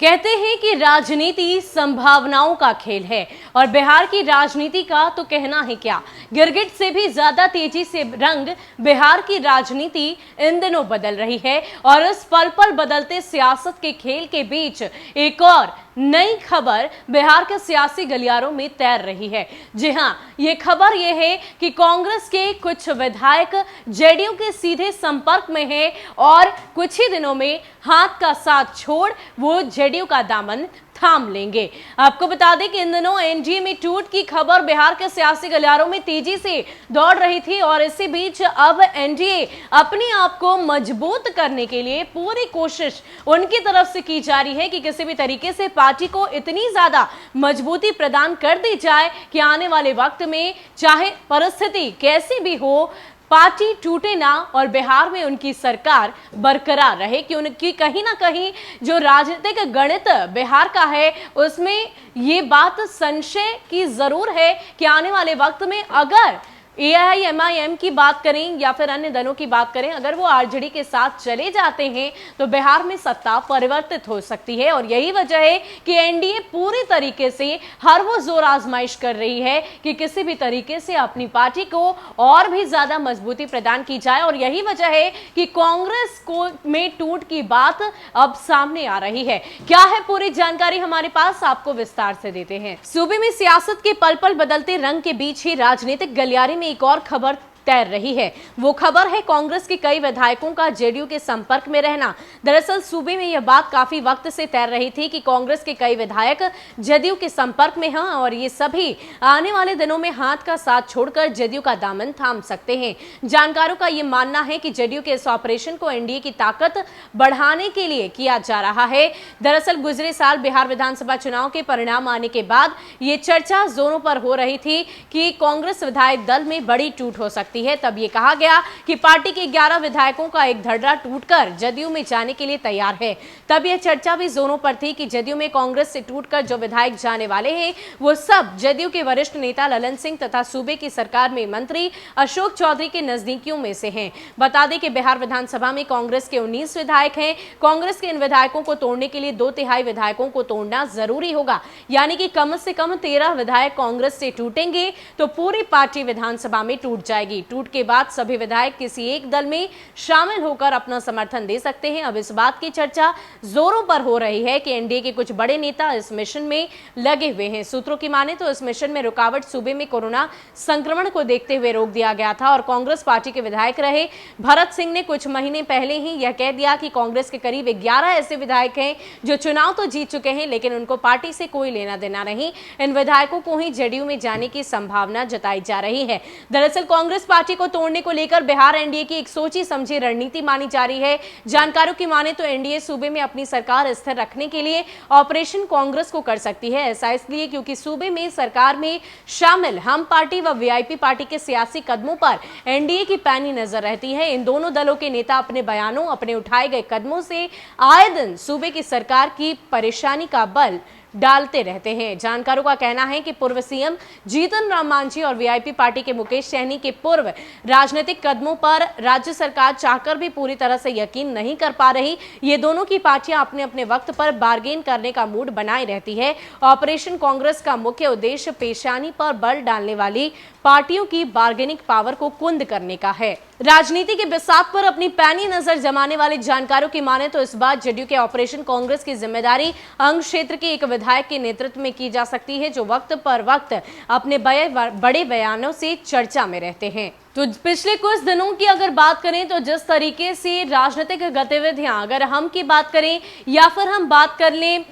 कहते हैं कि राजनीति संभावनाओं का खेल है और बिहार की राजनीति का तो कहना है क्या। गिरगिट से भी ज्यादा तेजी से रंग बिहार की राजनीति इन दिनों बदल रही है और इस पल पल बदलते सियासत के खेल के बीच एक और नई खबर बिहार के सियासी गलियारों में तैर रही है। जी हां, ये खबर ये है कि कांग्रेस के कुछ विधायक जेडीयू के सीधे संपर्क में हैं और कुछ ही दिनों में हाथ का साथ छोड़ वो जेडीयू का दामन थाम लेंगे। आपको बता दें कि इन दिनों एनडीए में टूट की खबर बिहार के सियासी गलियारों में तेजी से दौड़ रही थी और इसी बीच अब एनडीए अपने आप को मजबूत करने के लिए पूरी कोशिश उनकी तरफ से की जा रही है कि किसी भी तरीके से पार्टी को इतनी ज्यादा मजबूती प्रदान कर दी जाए कि आने वाले वक्त में चाहे परिस्थिति कैसी भी हो, पार्टी टूटे ना और बिहार में उनकी सरकार बरकरार रहे। कि उनकी कहीं ना कहीं जो राजनीतिक गणित बिहार का है उसमें ये बात संशय की जरूर है कि आने वाले वक्त में अगर एआईएमआईएम की बात करें या फिर अन्य दलों की बात करें, अगर वो आरजेडी के साथ चले जाते हैं तो बिहार में सत्ता परिवर्तित हो सकती है। और यही वजह है कि एनडीए पूरी तरीके से हर वो जोर आजमाइश कर रही है कि किसी भी तरीके से अपनी पार्टी को और भी ज्यादा मजबूती प्रदान की जाए। और यही वजह है कि कांग्रेस को में टूट की बात अब सामने आ रही है। क्या है पूरी जानकारी हमारे पास, आपको विस्तार से देते हैं। सूबे में सियासत के पल पल बदलते रंग के बीच ही राजनीतिक गलियारे में एक और खबर तैर रही है। वो खबर है कांग्रेस के कई विधायकों का जेडीयू के संपर्क में रहना। दरअसल सूबे में यह बात काफी वक्त से तैर रही थी कि कांग्रेस के कई विधायक जेडीयू के संपर्क में हैं और ये सभी आने वाले दिनों में हाथ का साथ छोड़कर जेडीयू का दामन थाम सकते हैं। जानकारों का यह मानना है कि जेडीयू के इस ऑपरेशन को एनडीए की ताकत बढ़ाने के लिए किया जा रहा है। दरअसल गुजरे साल बिहार विधानसभा चुनाव के परिणाम आने के बाद ये चर्चा जोरों पर हो रही थी कि कांग्रेस विधायक दल में बड़ी टूट हो सकती है। तब ये कहा गया कि पार्टी के 11 विधायकों का एक धड़ा टूटकर जदयू में जाने के लिए तैयार है। तब यह चर्चा भी जोरों पर थी कि जदयू में कांग्रेस से टूटकर जो विधायक जाने वाले हैं वो सब जदयू के वरिष्ठ नेता ललन सिंह तथा सूबे की सरकार में मंत्री अशोक चौधरी के नजदीकियों में से हैं। बता दें कि बिहार विधानसभा में कांग्रेस के 19 विधायक हैं। कांग्रेस के इन विधायकों को तोड़ने के लिए 2/3 विधायकों को तोड़ना जरूरी होगा, यानी कि कम से कम 13 विधायक कांग्रेस से टूटेंगे तो पूरी पार्टी विधानसभा में टूट जाएगी। टूट के बाद सभी विधायक किसी एक दल में शामिल होकर अपना समर्थन दे सकते हैं। अब इस बात की चर्चा जोरों पर हो रही है कि एनडीए के कुछ बड़े नेता इस मिशन में लगे हुए हैं। सूत्रों की माने तो इस मिशन में रुकावट सूबे में कोरोना संक्रमण को देखते हुए रोक दिया गया था और कांग्रेस पार्टी के विधायक रहे भरत सिंह ने कुछ महीने पहले ही यह कह दिया कि कांग्रेस के करीब 11 ऐसे विधायक हैं जो चुनाव तो जीत चुके हैं लेकिन उनको पार्टी से कोई लेना देना नहीं। इन विधायकों को ही जेडीयू में जाने की संभावना जताई जा रही है। दरअसल कांग्रेस पार्टी को तोड़ने को लेकर बिहार एनडीए की एक सोची समझी रणनीति मानी जा रही है। जानकारों की माने तो एनडीए सूबे में अपनी सरकार स्थिर रखने के लिए ऑपरेशन कांग्रेस को कर सकती है। ऐसा इसलिए क्योंकि सूबे में सरकार में शामिल हम पार्टी व वीआईपी पार्टी के सियासी कदमों पर एनडीए की पैनी नजर रहती है। इन दोनों दलों के नेता अपने बयानों, अपने उठाए गए कदमों से आए दिन सूबे की सरकार की परेशानी का बल डालते रहते हैं। जानकारों का कहना है कि पूर्व सीएम जीतन राम मांझी और वीआईपी पार्टी के मुकेश सहनी के पूर्व राजनीतिक कदमों पर राज्य सरकार चाहकर भी पूरी तरह से यकीन नहीं कर पा रही। ये दोनों की पार्टियां अपने अपने वक्त पर बार्गेन करने का मूड बनाए रहती है। ऑपरेशन कांग्रेस का मुख्य उद्देश्य पेशानी पर बल डालने वाली पार्टियों की बार्गेनिंग पावर को कुंद करने का है। राजनीति के बिसात पर अपनी पैनी नजर जमाने वाले जानकारों की माने तो इस बार जेडीयू के ऑपरेशन कांग्रेस की जिम्मेदारी अंग क्षेत्र के एक विधायक के नेतृत्व में की जा सकती है जो वक्त पर वक्त अपने बड़े बयानों से चर्चा में रहते हैं। तो पिछले कुछ दिनों की अगर बात करें तो जिस तरीके से राजनीतिक गतिविधियां, अगर हम की बात करें या फिर हम बात कर लें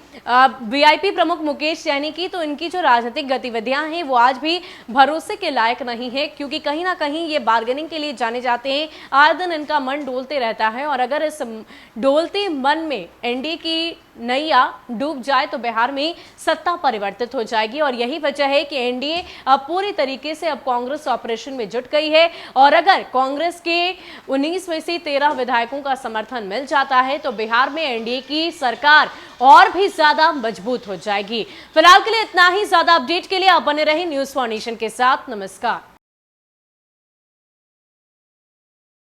वीआईपी प्रमुख मुकेश सहनी की, तो इनकी जो राजनीतिक गतिविधियां हैं वो आज भी भरोसे के लायक नहीं है क्योंकि कहीं ना कहीं ये बार्गेनिंग के लिए जाने जाते हैं। आए दिन इनका मन डोलते रहता है और अगर इस डोलते मन में एनडीए की नैया डूब जाए तो बिहार में सत्ता परिवर्तित हो जाएगी। और यही वजह है कि एनडीए अब पूरी तरीके से अब कांग्रेस ऑपरेशन में जुट गई है और अगर कांग्रेस के 19 में से 13 विधायकों का समर्थन मिल जाता है तो बिहार में एनडीए की सरकार और भी ज्यादा मजबूत हो जाएगी। फिलहाल के लिए इतना ही। ज्यादा अपडेट के लिए आप बने रहे न्यूज़ फॉर नेशन के साथ। नमस्कार।